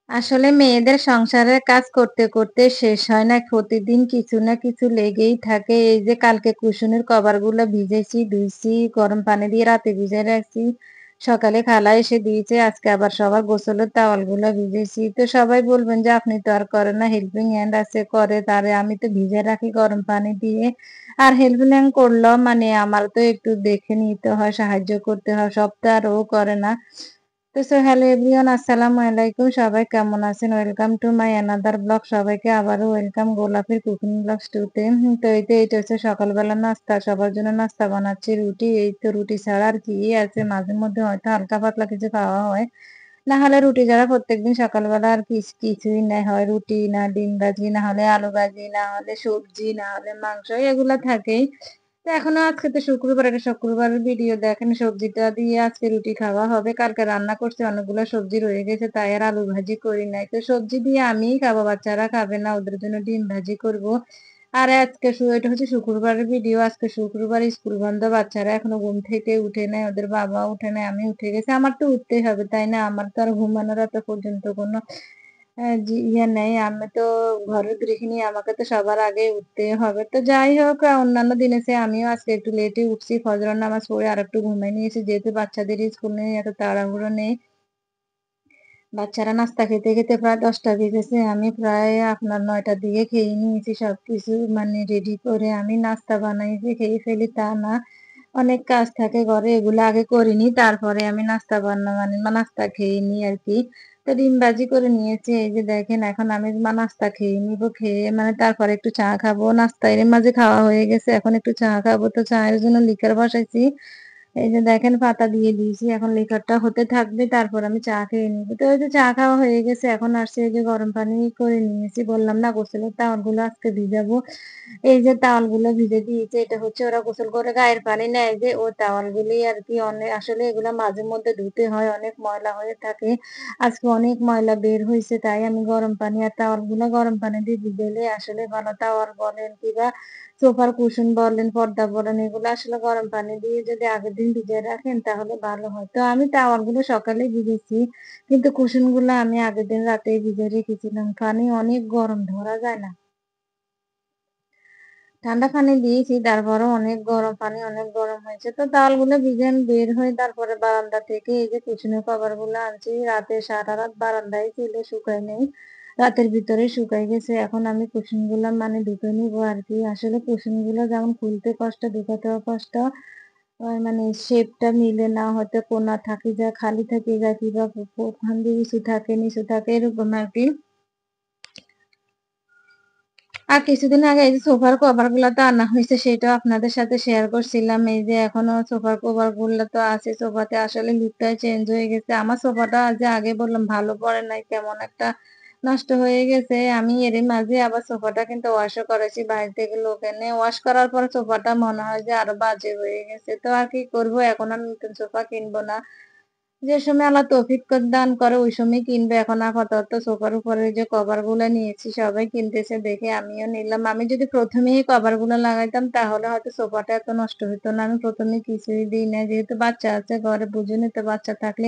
আসলে মেয়েদের সংসারের কাজ করতে, করতে শেষ হয় না। প্রতিদিন কিছু না কিছু লেগেই থাকে। এই যে কালকে কুশনের কভারগুলো ভিজেছি, ধুইছি, গরম পানি দিয়ে রাতে ভিজায় রাখছি। সকালে খালা এসে দিয়েছে। আজকে আবার সবার গোসলের তাওয়ালগুলো ভিজেছি। তো সবাই বলবেন যে, "আপনি তো আর করেন না, হেল্পিং হ্যান্ড আছে করে তারে আমি তো ভিজায় রাখি গরম পানি দিয়ে।" আর হেল্পিং হ্যান্ড করলেও মানে আমার তো একটু দেখে নিতে হয়, সাহায্য করতে হয়। সব তো আর ও করে না। তো হ্যালো এভরিওয়ান আসসালামু আলাইকুম। সবাই কেমন আছেন? Welcome to my another blog. সবাইকে আবারও ওয়েলকাম গোলাপের কুকিং ব্লগস 2 তে। তো এইটা হচ্ছে সকালবেলার নাস্তা। সবার জন্য নাস্তা বানাচ্ছি রুটি। এই তো রুটি ছাড়া আর কি আছে? মাঝে মধ্যে হয়তো হালকা পাতলা কিছু খাওয়া হয়। না হলে রুটি ছাড়া প্রত্যেকদিন সকালবেলা আর কিছুই নাই। হয় রুটি, না ডিম ভাজি, না হলে আলু ভাজি, না হলে সবজি, না হলে মাংস এগুলা থাকেই। তো এখনো আজকে তো শুক্রবার, এটা শুক্রবারের ভিডিও দেখেন সবজিটা দিয়ে আজকে রুটি খাওয়া হবে। কালকে রান্না করছি অনেকগুলো সবজি রয়ে গেছে তাই আর আলু ভাজি করি নাই। তো সবজি দিয়ে আমিই খাবো, বাচ্চারা খাবে না। ওদের জন্য ডিম ভাজি করব। আর আজকে এটা হচ্ছে শুক্রবারের ভিডিও। আজকে শুক্রবার স্কুল বন্ধ। বাচ্চারা এখনো ঘুম থেকে উঠে নাই। ওদের বাবা উঠে নাই। আমি উঠে গেছি। আমার তো উঠতেই হবে, তাই না? আমার তো আর ঘুমানোর এত পর্যন্ত কোনো ইয়ে নেই। আমি তো ঘরের গৃহিণী। আমাকে তো সবার আগে উঠতে হবে। তো যাই হোক অন্যান্য দিনের চেয়ে আমিও আজকে একটু লেটে উঠছি। ফজরের নামাজ পড়ে আরেকটু ঘুমাই নিয়েছি। যেহেতু বাচ্চাদের স্কুল নেই, এত তাড়াহুড়ো নেই। বাচ্চারা নাস্তা খেতে, খেতে প্রায় ১০টা বেজেছে। আমি প্রায় আপনার ৯টার দিকে খেয়ে নিয়েছি সবকিছু মানে রেডি করে। আমি নাস্তা বানাইছি খেয়ে ফেলি তা না। অনেক কাজ থাকে ঘরে, এগুলো আগে করিনি। তারপরে আমি নাস্তা মানে নাস্তা খেয়ে নিই আরকি। তো ডিম ভাজি করে নিয়েছি। এই যে দেখেন এখন আমি নাস্তা খেয়ে নিবো। খেয়ে মানে তারপরে একটু চা খাবো। নাস্তা এর মাঝে খাওয়া হয়ে গেছে। এখন একটু চা খাবো। তো চায়ের জন্য লিকার বসাইছি। এই যে দেখেন পাতা দিয়ে দিয়েছি। এখন লিকারটা হতে থাকবে তারপর আমি চা খেয়ে নিবো। তো ওই যে চা খাওয়া হয়ে গেছে। এখন আসছে এই যে গরম পানি করে নিয়েছি। বললাম না গোসলের তাওয়ালগুলো আজকে ভিজাবো। এই যে তাওয়ালগুলো ভিজে দিয়েছে এটা হচ্ছে ওরা গোসল করে গায়ের পানি নেয় যে ও তাওয়ালগুলি আরকি অনেক আসলে এগুলা মাঝে মধ্যে ধুতে হয়, অনেক ময়লা হয়ে থাকে। আজকে অনেক ময়লা বের হইছে তাই আমি গরম পানি আর তাওয়ালগুলো গরম পানি দিয়ে ভিজাইলে আসলে ভালো। তাওয়াল বলেন কিংবা সোফার কুশন বলেন, পর্দা বলেন এগুলো আসলে গরম পানি দিয়ে যদি আগের দিন ভিজিয়ে রাখেন তাহলে ভালো হয়। তো আমি তাওয়ালগুলো সকালে ভিজেছি। কিন্তু কুশনগুলো আমি আগের দিন রাতেই ভিজিয়ে রেখেছিলাম। পানি অনেক গরম ধরা যায় না। ঠান্ডা পানি দিয়েছি তারপরেও অনেক গরম পানি অনেক গরম হয়েছে। তো তাওয়ালগুলো বের হয়ে তারপরে বারান্দা থেকে এই যে কুশনের কভারগুলো আনছি। রাতে সারারাত বারান্দায় ছিল, শুকায় নাই। রাতের ভিতরে শুকায় গেছে। এখন আমি কুশনগুলা মানে ধুতে নিবো আরকি। আসলে কুশনগুলো যেমন খুলতে কষ্ট, ঢুকাতেও কষ্ট। মানে শেপটা মিলে না, হয়তো কোনা থাকি যায়, খালি থেকে যায় কিংবা ওখান দিয়ে নিচু থাকে এরকম আরকি। আর কিছুদিন আগে এই যে সোফার কভার গুলা তো আনা হয়েছে সেটাও আপনাদের সাথে শেয়ার করছিলাম। এই যে এখনো সোফার কভার গুলো তো আছে। সোফাতে আসলে লুকটাই চেঞ্জ হয়ে গেছে। আমার সোফাটা যে আগে বললাম ভালো পড়ে নাই, কেমন একটা নষ্ট হয়ে গেছে। আমি এরই মাঝে আবার সোফাটা কিন্তু ওয়াশও করেছি। বাইরে থেকে লোক এনে ওয়াশ করার পর সোফাটা মনে হয় যে আরো বাজে হয়ে গেছে। তো আর কি করবো, এখন আর নতুন সোফা কিনবো না। যে সময় আল্লাহ তৌফিক দান করে ওই সময় কিনবে। এখন আপাতত সোফার উপরে যে কভার গুলা নিয়েছি সবাই কিনতেছে দেখে আমিও নিলাম। আমি যদি প্রথমেই কভার গুলা লাগাইতাম তাহলে হয়তো সোফাটা এত নষ্ট হতো না। আমি প্রথমে কিছুই দিই না। যেহেতু বাচ্চা আছে ঘরে, বুঝেনই তো বাচ্চা থাকলে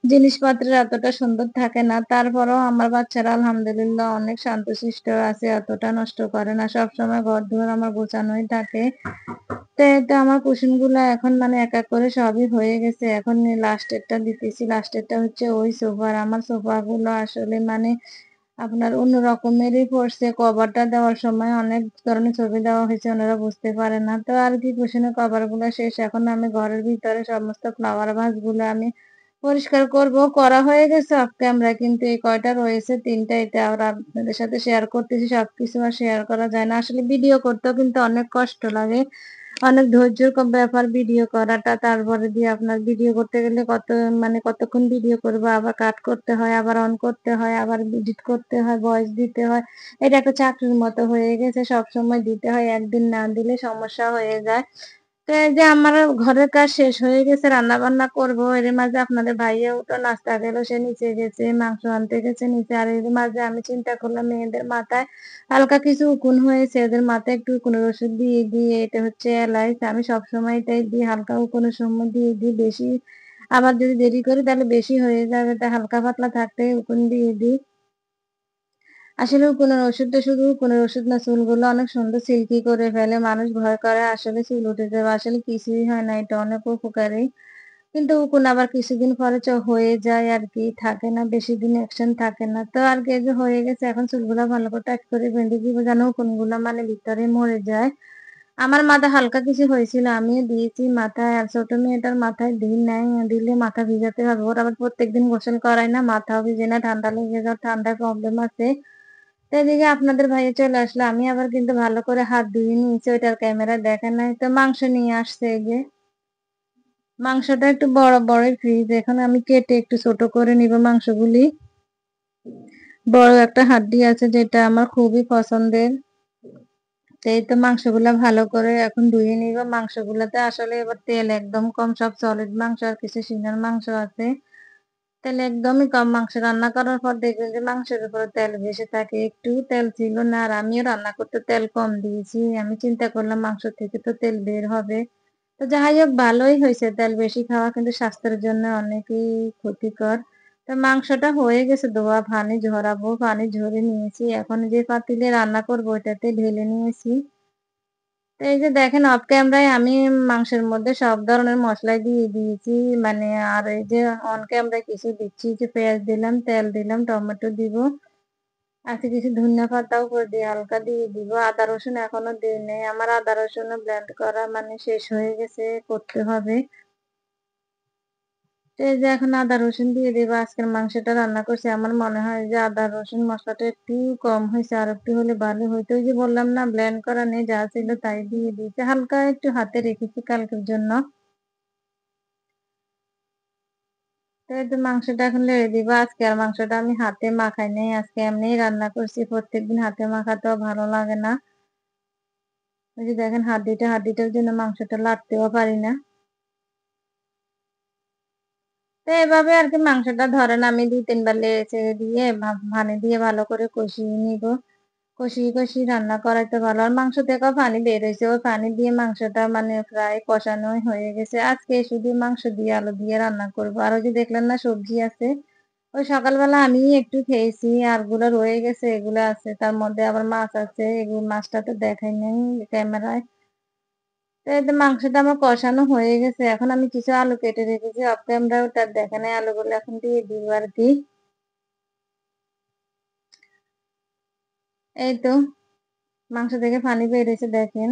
জিনিসপত্রের এতটা সুন্দর থাকে না। তারপরেও আমার বাচ্চারা আলহামদুলিল্লাহ অনেক শান্তশিষ্ট আছে, এতটা নষ্ট করে না। সবসময় ঘর-দুয়ার আমার গোছানোই থাকে। তো এটা আমার কুশনগুলা এখন মানে এক, এক করে সবই হয়ে গেছে। এখন লাস্টেরটা দিতেছি। লাস্টেরটা হচ্ছে ওই সোফার। আমার সোফাগুলো আসলে মানে আপনার অন্য রকমেরই পড়ছে। কভারটা দেওয়ার সময় অনেক ধরনের ছবি দেওয়া হয়েছে, ওনারা বুঝতে পারে না। তো আর কি কুশনের কভারগুলো শেষ। এখন আমি ঘরের ভিতরে সমস্ত ফ্লাওয়ার ভাসগুলো আমি পরিষ্কার করব। করা হয়ে গেছে অফ ক্যামেরা, কিন্তু এই কয়টা রয়েছে ৩ টা, এটা আর আপনাদের সাথে শেয়ার করতেছি। সবকিছু আর শেয়ার করা যায় না। আসলে ভিডিও করতেও কিন্তু অনেক কষ্ট লাগে। অনেক ধৈর্যের ব্যাপার ভিডিও করাটা। তারপরে দিয়ে আপনার ভিডিও করতে গেলে মানে কতক্ষণ ভিডিও করব, আবার কাট করতে হয়, আবার অন করতে হয়, আবার এডিট করতে হয়, ভয়েস দিতে হয়। এটা একটা চাকরির মতো হয়ে গেছে। সবসময় দিতে হয়। একদিন না দিলে সমস্যা হয়ে যায়। তো এই যে আমার ঘরের কাজ শেষ হয়ে গেছে, রান্না-বান্না করব। এর মাঝে আপনাদের ভাইয়াও তো নাস্তা খেলো, সে নিচে গেছে, মাংস আনতে গেছে নিচে। আর এর মাঝে আমি চিন্তা করলাম মেয়েদের মাথায় হালকা কিছু উকুন হয়েছে, এদের মাথায় একটু উকুনের ওষুধ দিয়ে দিই। এটা হচ্ছে এলাইচ। আমি সবসময় এটাই দিই, হালকা উকুনের সময় দিয়ে দিই। বেশি আবার যদি দেরি করি তাহলে বেশি হয়ে যাবে, তাই হালকা পাতলা থাকতে উকুন দিয়ে দিই। আসলে উকুনের ওষুধটা শুধু উকুনের ওষুধ না, চুলগুলো অনেক সুন্দর সিল্কি করে ফেলে। মানুষ ভয় করে আসলে চুল উঠে যাবে। আসলে কিছুই হয় না। এটা অনেক উপকারী। কিন্তু উকুন আবার কিছুদিন পরে হয়ে যায় আরকি। থাকে না, বেশিদিন অ্যাকশন থাকে না। তো আরকি এই যে হয়ে গেছে, এখন চুলগুলা ভালো করে টাইট করে বেঁধে দিব যেন উকুনগুলা মানে ভিতরে মরে যায়। আমার মাথায় হালকা কিছু হয়েছিল, আমিও দিয়েছি মাথায়। আর ছোট মেয়েটার মাথায় দিই নাই। দিলে মাথা ভিজাতে হবে। ওর আবার প্রত্যেকদিন গোসল করাই না, মাথাও ভিজে না, ঠান্ডা লেগে যাওয়ার ঠান্ডার প্রবলেম আছে। তো এদিকে আপনাদের ভাইয়া চলে আসলো। আমি আবার কিন্তু ভালো করে হাত ধুয়ে নিয়েছি, ওইটার ক্যামেরায় দেখে নাই। তো মাংস নিয়ে আসছে এই যে। মাংসটা একটু বড় বড়ই ফ্রিজ। এখন আমি কেটে একটু ছোট করে নিব মাংসগুলি। বড় একটা হাড্ডি আছে যেটা আমার খুবই পছন্দের। তো এই তো মাংসগুলা ভালো করে এখন ধুয়ে নিব। মাংসগুলাতে আসলে এবার তেল একদম কম, সব সলিড মাংস আর কিছু সিনার মাংস আছে। তেল একদমই কম। মাংস রান্না করার পর দেখবেন যে মাংসের উপরে তেল ভেসে থাকে। একটু তেল ছিল না, আর আমিও রান্না করতে তেল কম দিয়েছি। আমি চিন্তা করলাম মাংস থেকে তো তেল বের হবে। তো যাই হোক, ভালোই হইছে। তেল বেশি খাওয়া কিন্তু স্বাস্থ্যের জন্য অনেকই ক্ষতিকর। তো মাংসটা হয়ে গেছে ধোয়া, পানি ঝরাবো। পানি ঝরে নিয়েছি। এখন যে পাতিলে রান্না করবো ওইটাতে ঢেলে নিয়েছি। তো এই যে দেখেন, অফ ক্যামেরায় আমি মাংসের মধ্যে সব ধরনের মসলাই দিয়ে দিয়েছি। মানে আর এই যে অন ক্যামেরায় কিছু দিচ্ছি, যে পেঁয়াজ দিলাম, তেল দিলাম, টমেটো দিব। আজকে কিছু ধনিয়া পাতাও উপর দিয়ে হালকা দিয়ে দিব। আদা রসুন এখনো দিই নাই। আমার আদা রসুনও ব্লেন্ড করা মানে শেষ হয়ে গেছে, করতে হবে। তো এই যে এখন আদা রসুন দিয়ে দিব। আজকের মাংসটা রান্না করছি। আমার মনে হয় যে আদা রসুন মসলাটা একটু কম হয়েছে, আর একটু হলে ভালো হইতো। ওই যে বললাম না, ব্লেন্ড করা নেই, যা ছিল তাই দিয়ে দিয়েছি। হালকা একটু হাতে রেখেছি কালকের জন্য। তো এই যে মাংসটা এখন লেড়ে দিব। আজকে আর মাংসটা আমি হাতে মাখাই নাই, আজকে এমনিই রান্না করছি। প্রত্যেকদিন হাতে মাখাতেও ভালো লাগে না। ওই যে দেখেন, হাড্ডিটার জন্য মাংসটা লাড়তেও পারি না। তো এভাবে আরকি মাংসটা ধরেন আমি ২-৩ বার নেড়ে চেড়ে দিয়ে পানি দিয়ে ভালো করে কষিয়ে নিব। কষিয়ে রান্না করাই তো ভালো। আর মাংস থেকেও পানি বের হইছে। ওই পানি দিয়ে মাংসটা মানে প্রায় কষানোই হয়ে গেছে। আজকে শুধু মাংস দিয়ে আলু দিয়ে রান্না করব। আর ওই যে দেখলেন না, সবজি আছে। ওই সকালবেলা আমিই একটু খেয়েছি, আর গুলো রয়ে গেছে, এগুলো আছে। তার মধ্যে আবার মাছ আছে। মাছটা তো দেখাই নাই ক্যামেরায়। তো এই যে মাংসটা আমার কষানো হয়ে গেছে। এখন আমি কিছু আলু কেটে রেখেছি অফ ক্যামেরা, ওটা দেখে নাই। আলুগুলো এখন দিয়ে দিব আরকি। এই তো মাংস থেকে পানি বের হইছে দেখেন।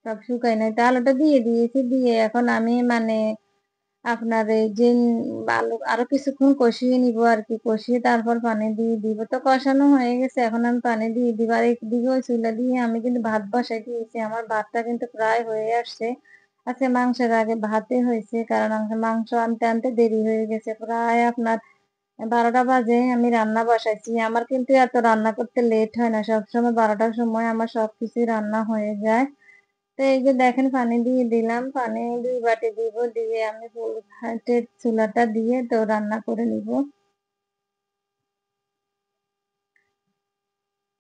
সব শুকায় নাই। তো আলুটা দিয়ে দিয়েছি। দিয়ে এখন আমি মানে আপনার এই যে আলু আরো কিছুক্ষণ কষিয়ে নিব আরকি। কষিয়ে তারপর পানি দিয়ে দিব। তো কষানো হয়ে গেছে। এখন আমি পানি দিয়ে দিব। আর একদিকে ওই চুলা দিয়ে আমি কিন্তু ভাত বসাই দিয়েছি। আমার ভাতটা কিন্তু প্রায় হয়ে আসছে। আজকে মাংসের আগে ভাতে হয়েছে। কারণ মাংস আনতে দেরি হয়ে গেছে। প্রায় আপনার ১২টা বাজে আমি রান্না বসাইছি। আমার কিন্তু এত রান্না করতে লেট হয় না। সবসময় ১২টার সময় আমার সবকিছুই রান্না হয়ে যায়। তো এই যে দেখেন, পানি দিয়ে দিলাম। পানি ২ বাটি দিব। দিয়ে আমি ফুল হাইটে চুলাটা দিয়ে তো রান্না করে নিব।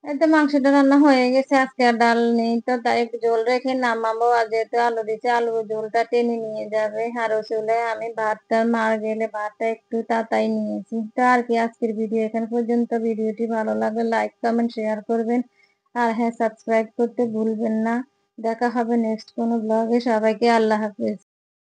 এই তো মাংসটা রান্না হয়ে গেছে। আজকে আর ডাল নেই, তো তাই একটু ঝোল রেখে নামাবো। আর যেহেতু আলু দিছি, আলু ঝোলটা টেনে নিয়ে যাবে। আর ওই চুলায় আমি ভাতটা মার গেলে ভাতটা একটু তাতাই নিয়েছি। তো আর কি, আজকের ভিডিও এখানে পর্যন্ত। ভিডিওটি ভালো লাগলে লাইক, কমেন্ট, শেয়ার করবেন। আর হ্যাঁ, সাবস্ক্রাইব করতে ভুলবেন না। দেখা হবে নেক্সট কোনো ব্লগে। সবাইকে আল্লাহ হাফেজ।